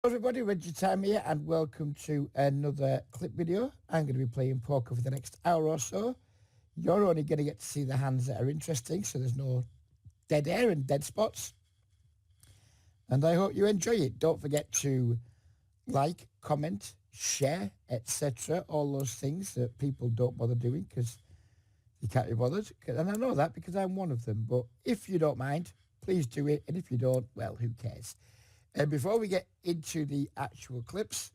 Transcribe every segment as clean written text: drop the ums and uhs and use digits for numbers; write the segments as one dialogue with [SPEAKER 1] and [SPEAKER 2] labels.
[SPEAKER 1] Everybody, Reggie Time here, and welcome to another clip video. I'm going to be playing poker for the next hour or so. You're only going to get to see the hands that are interesting, so there's no dead air and dead spots. And I hope you enjoy it. Don't forget to like, comment, share, etc. All those things that people don't bother doing because you can't be bothered. And I know that because I'm one of them. But if you don't mind, please do it. And if you don't, well, who cares? And before we get into the actual clips,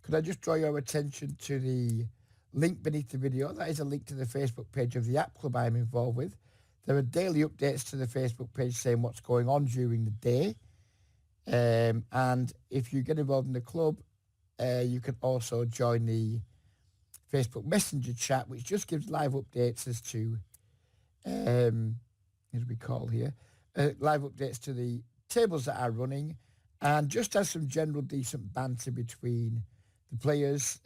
[SPEAKER 1] could I just draw your attention to the link beneath the video? That is a link to the Facebook page of the app club I'm involved with. There are daily updates to the Facebook page saying what's going on during the day. And if you get involved in the club, you can also join the Facebook Messenger chat, which just gives live updates as to, as we call here, live updates to the tables that are running, and just has some general decent banter between the players,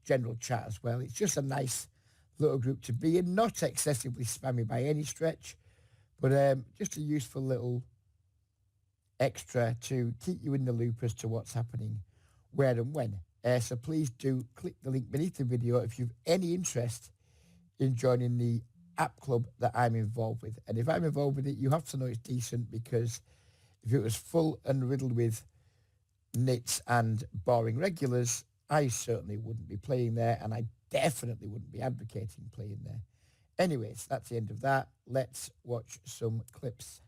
[SPEAKER 1] general chat as well. It's just a nice little group to be in, not excessively spammy by any stretch, but just a useful little extra to keep you in the loop as to what's happening where and when. So please do click the link beneath the video if you've any interest in joining the app club that I'm involved with. And if I'm involved with it, you have to know it's decent, because if it was full and riddled with nits and boring regulars, I certainly wouldn't be playing there, and I definitely wouldn't be advocating playing there. Anyways, that's the end of that. Let's watch some clips.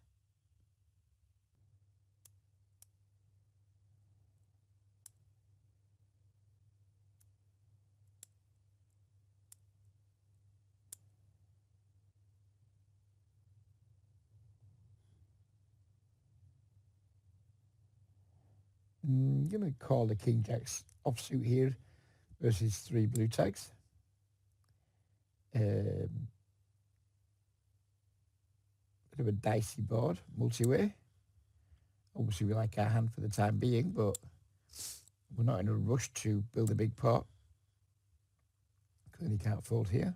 [SPEAKER 1] I'm going to call the King Jacks offsuit here versus 3 blue tags. Bit of a dicey board, multi-way. Obviously, we like our hand for the time being, but we're not in a rush to build a big pot. Clearly can't fold here.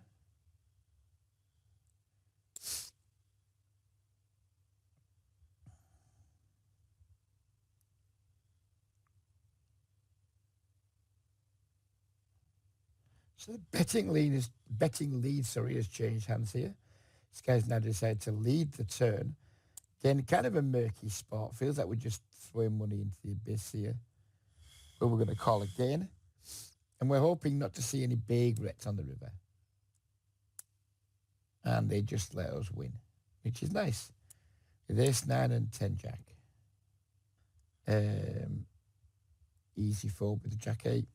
[SPEAKER 1] So the betting lead, has changed hands here. This guy's now decided to lead the turn. Again, kind of a murky spot. Feels like we're just throwing money into the abyss here. But we're going to call again. And we're hoping not to see any big rets on the river. And they just let us win, which is nice. With ace 9 and 10 jack. Easy fold with the jack 8.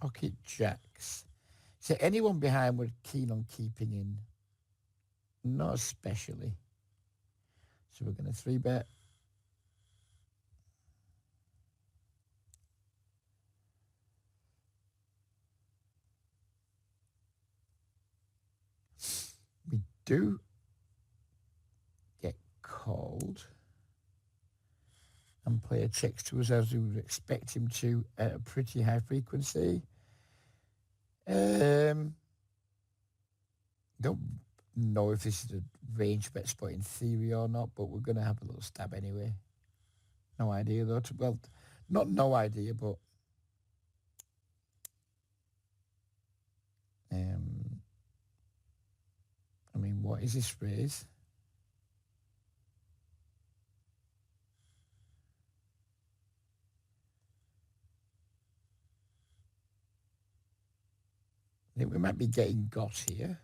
[SPEAKER 1] Pocket jacks. So anyone behind we're keen on keeping in? Not especially. So we're going to 3-bet. We do get called, and player checks to us as we would expect him to at a pretty high frequency. Don't know if this is a range bet spot in theory or not, but we're going to have a little stab anyway. No idea though. Well, not no idea, but I mean, what is this raise? I think we might be getting got here.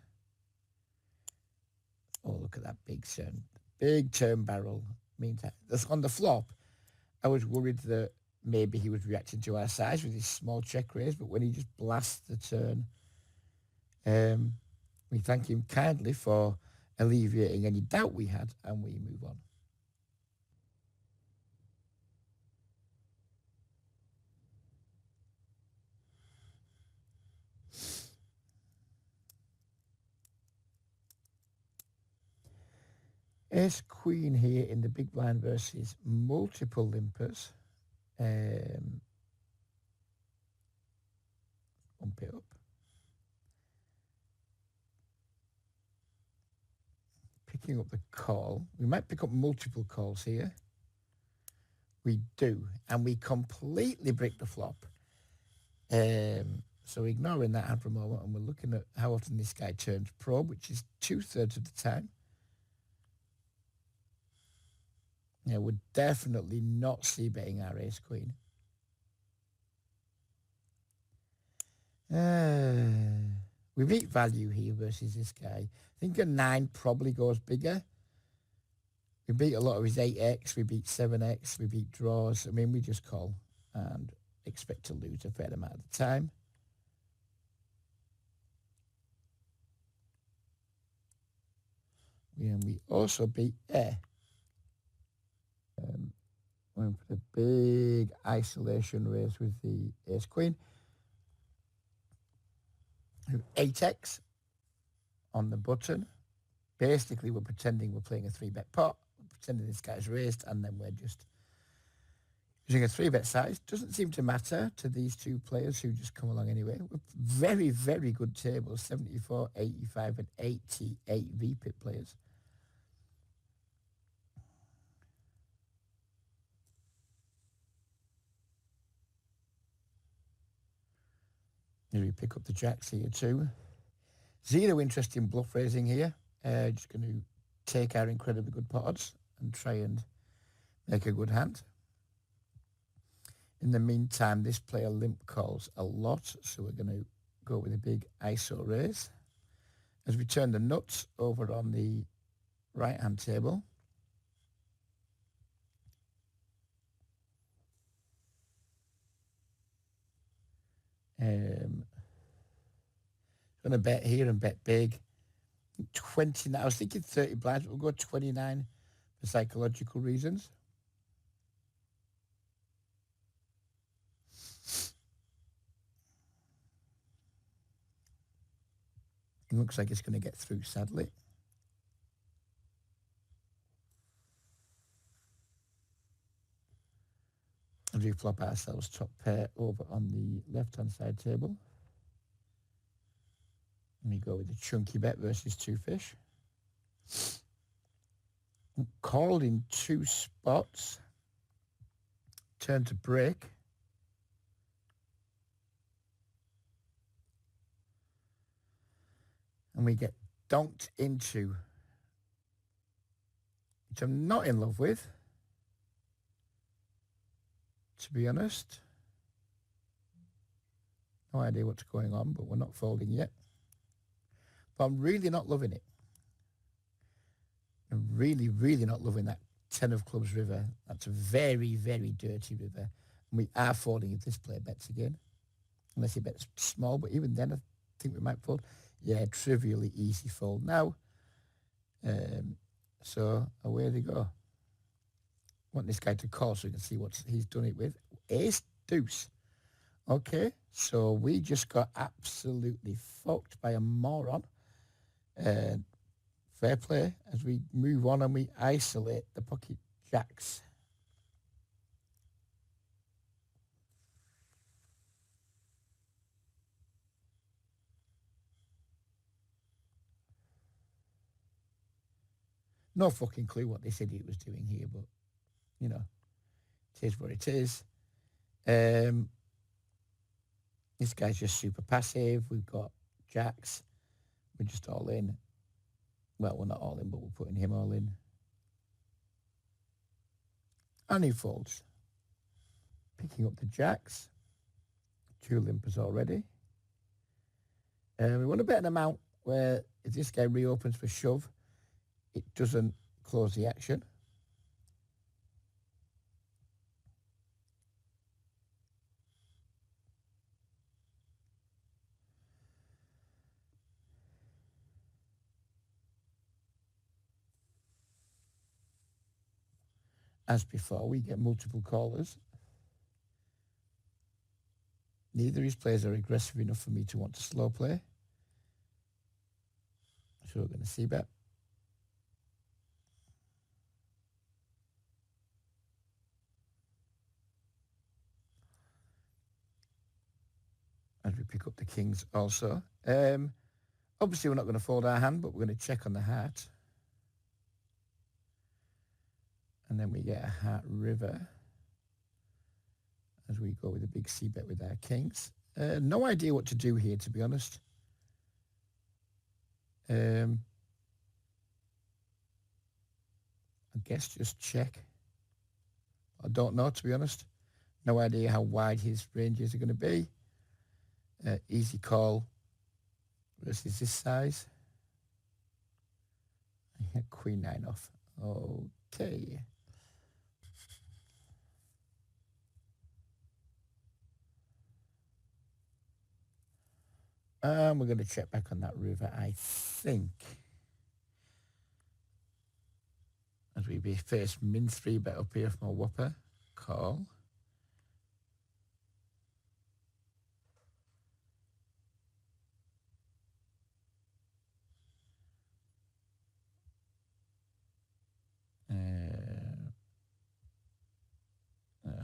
[SPEAKER 1] Oh, look at that big turn. Big turn barrel. Means that's on the flop. I was worried that maybe he was reacting to our size with his small check raise, but when he just blasts the turn, we thank him kindly for alleviating any doubt we had, and we move on. Ace Queen here in the big blind versus multiple limpers. Bump it up. Picking up the call. We might pick up multiple calls here. We do, and we completely brick the flop. So ignoring that hand for a moment, and we're looking at how often this guy turns probe, which is 2/3 of the time. Yeah, we're definitely not c-betting our ace queen. We beat value here versus this guy. I think a 9 probably goes bigger. We beat a lot of his 8x, we beat 7x, we beat draws. I mean, we just call and expect to lose a fair amount of the time. And we also beat air. Went for the big isolation raise with the ace queen. 8x on the button. Basically, we're pretending we're playing a 3-bet pot. We're pretending this guy's raised, and then we're just using a 3-bet size. Doesn't seem to matter to these two players who just come along anyway. We're very, very good tables, 74, 85, and 88 VPIP players. Here we pick up the jacks here too. Zero interest in bluff raising here. Just going to take our incredibly good pot odds and try and make a good hand. In the meantime, this player limp calls a lot, so we're going to go with a big ISO raise. As we turn the nuts over on the right-hand table, going to bet here and bet big. 29. I was thinking 30 blinds, but we'll go 29 for psychological reasons. It looks like it's going to get through, sadly. And we flop ourselves top pair over on the left-hand side table. And we go with a chunky bet versus 2 fish. Called in 2 spots. Turn to break. And we get donked into, which I'm not in love with, to be honest. No idea what's going on, but we're not folding yet. But I'm really not loving it. I'm really, really not loving that 10 of clubs river. That's a very, very dirty river. And we are folding if this player bets again. Unless he bets small, but even then I think we might fold. Yeah, trivially easy fold now. So away they go. I want this guy to call so we can see what he's done it with. Ace deuce. Okay, so we just got absolutely fucked by a moron. Fair play as we move on and we isolate the pocket jacks. No fucking clue what this idiot was doing here, but, you know, it is what it is. This guy's just super passive. We've got jacks. We're just all in. Well, we're not all in, but we're putting him all in. And he folds. Picking up the jacks. 2 limpers already. We want to bet an amount where if this guy reopens for shove, it doesn't close the action. As before, we get multiple callers. Neither of his players are aggressive enough for me to want to slow play. So we're going to see bet. As we pick up the kings also. Obviously, we're not going to fold our hand, but we're going to check on the heart. And then we get a heart river. as we go with a big C bet with our kings. No idea what to do here, to be honest. I guess just check. I don't know, to be honest. No idea how wide his ranges are going to be. Easy call versus this size. Queen 9 off. Okay. We're going to check back on that river, I think. As we be first min 3 bet up here from a whopper. Call.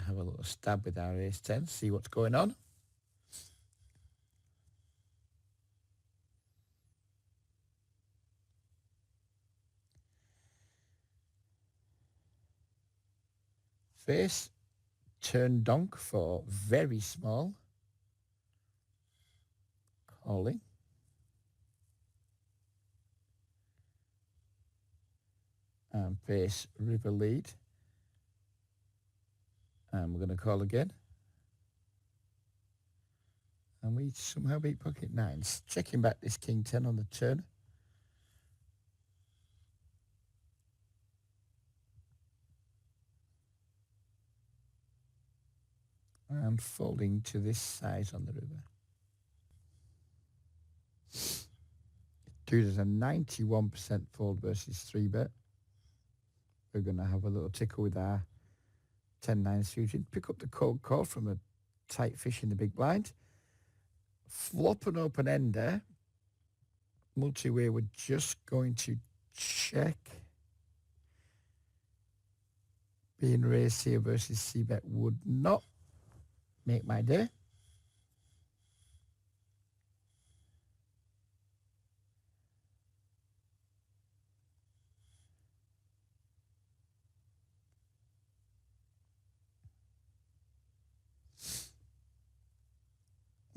[SPEAKER 1] Have a little stab with our ace 10, see what's going on. Face, turn donk for very small. Calling. And face, river lead. And we're going to call again. And we somehow beat pocket 9s. Checking back this king 10 on the turn. And folding to this size on the river. Dude is a 91% fold versus 3 bet. We're going to have a little tickle with our 10-9 suited. Pick up the cold call from a tight fish in the big blind. Flop an open ender. Multi-way, we're just going to check. Being raised here versus C-bet would not make my day.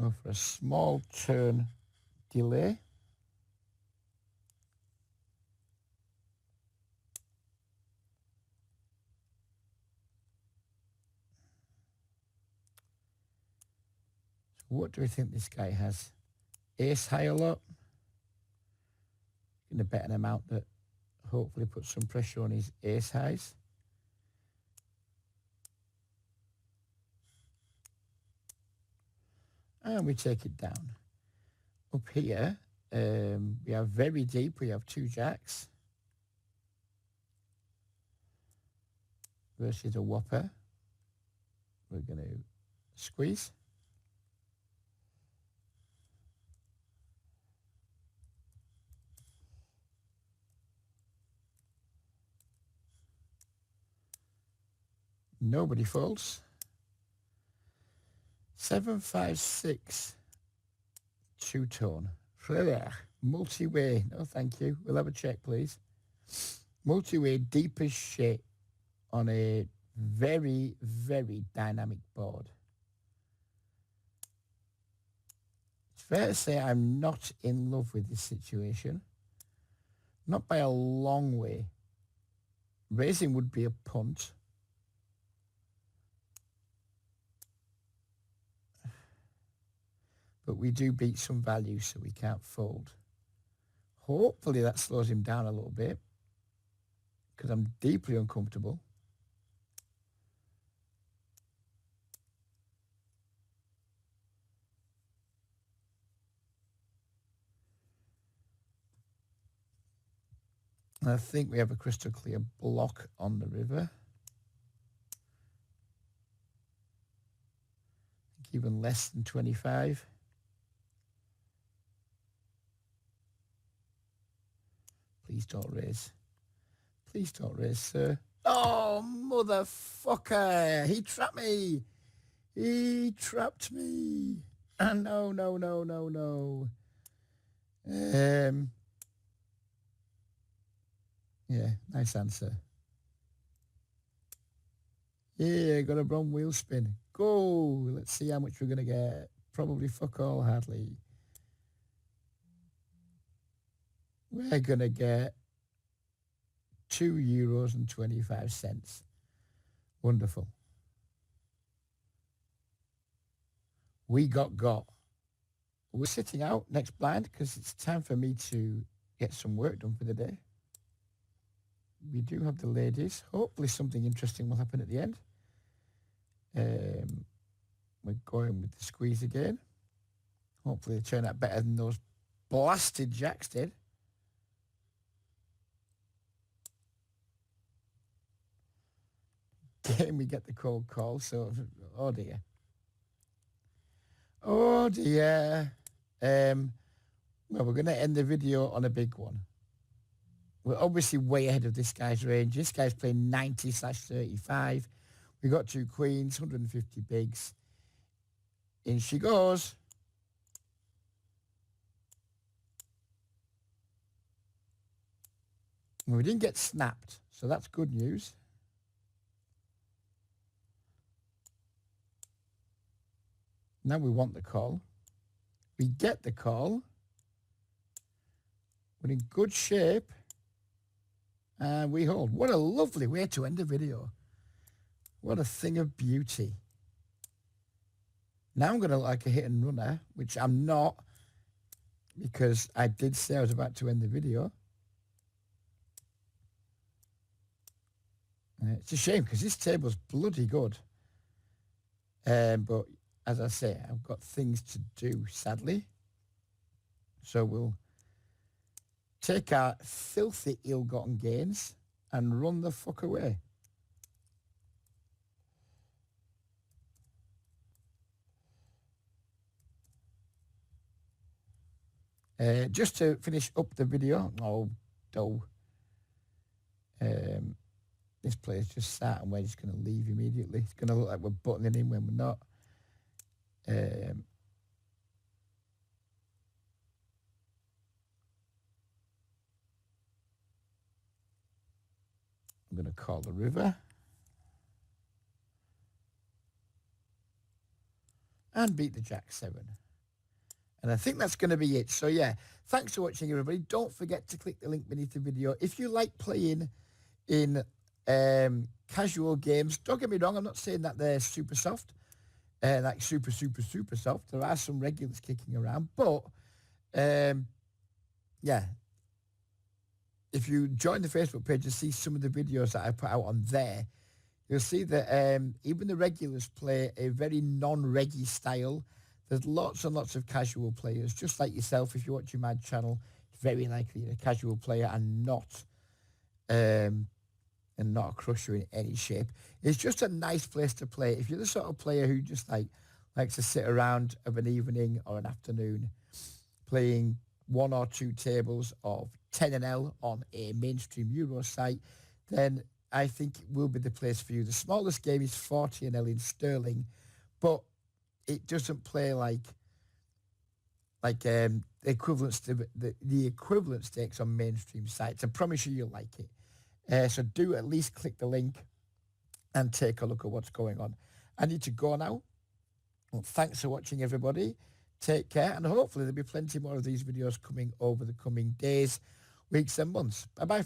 [SPEAKER 1] Go for a small turn delay. So what do we think this guy has? Ace high a lot. Going to bet an amount that hopefully puts some pressure on his ace highs. And we take it down. Up here, we have very deep. We have 2 jacks versus a whopper. We're going to squeeze. Nobody folds. 7, 5, 6. Two-tone. Multi-way. No, thank you. We'll have a check, please. Multi-way, deep as shit on a very, very dynamic board. It's fair to say I'm not in love with this situation. Not by a long way. Raising would be a punt. But we do beat some value, so we can't fold. Hopefully that slows him down a little bit, because I'm deeply uncomfortable. And I think we have a crystal clear block on the river. I think even less than 25. Please don't raise. Please don't raise, sir. Oh, motherfucker. He trapped me. He trapped me. No, no, no, no, no. Yeah, nice answer. Yeah, got a Bron wheel spin. Go. Let's see how much we're going to get. Probably fuck all, hardly. We're going to get €2.25. Wonderful. We got. We're sitting out next blind because it's time for me to get some work done for the day. We do have the ladies. Hopefully something interesting will happen at the end. We're going with the squeeze again. Hopefully they turn out better than those blasted jacks did. Again, we get the cold call, so, oh dear. Oh dear. Well, we're going to end the video on a big one. We're obviously way ahead of this guy's range. This guy's playing 90/35. We got 2 queens, 150 bigs. In she goes. And we didn't get snapped, so that's good news. Now we want the call. We get the call. We're in good shape. And we hold. What a lovely way to end the video. What a thing of beauty. Now I'm going to look like a hit and runner, which I'm not, because I did say I was about to end the video. It's a shame because this table's bloody good. But as I say, I've got things to do, sadly. So we'll take our filthy ill-gotten gains and run the fuck away. Just to finish up the video, this player's just sat and we're just going to leave immediately. It's going to look like we're buttoning in when we're not. I'm going to call the river. And beat the Jack 7. And I think that's going to be it. So, yeah, thanks for watching, everybody. Don't forget to click the link beneath the video. If you like playing in casual games, don't get me wrong, I'm not saying that they're super soft, like super soft. There are some regulars kicking around. But, yeah, if you join the Facebook page and see some of the videos that I put out on there, you'll see that even the regulars play a very non-reggy style. There's lots and lots of casual players, just like yourself. If you're watching my channel, it's very likely you're a casual player and not a crusher in any shape. It's just a nice place to play. If you're the sort of player who just likes to sit around of an evening or an afternoon playing 1 or 2 tables of 10NL on a mainstream Euro site, then I think it will be the place for you. The smallest game is 40NL in sterling, but it doesn't play like the equivalent stakes on mainstream sites. I promise you'll like it. So do at least click the link and take a look at what's going on. I need to go now. Well, thanks for watching, everybody. Take care, and hopefully there'll be plenty more of these videos coming over the coming days, weeks and months. Bye-bye.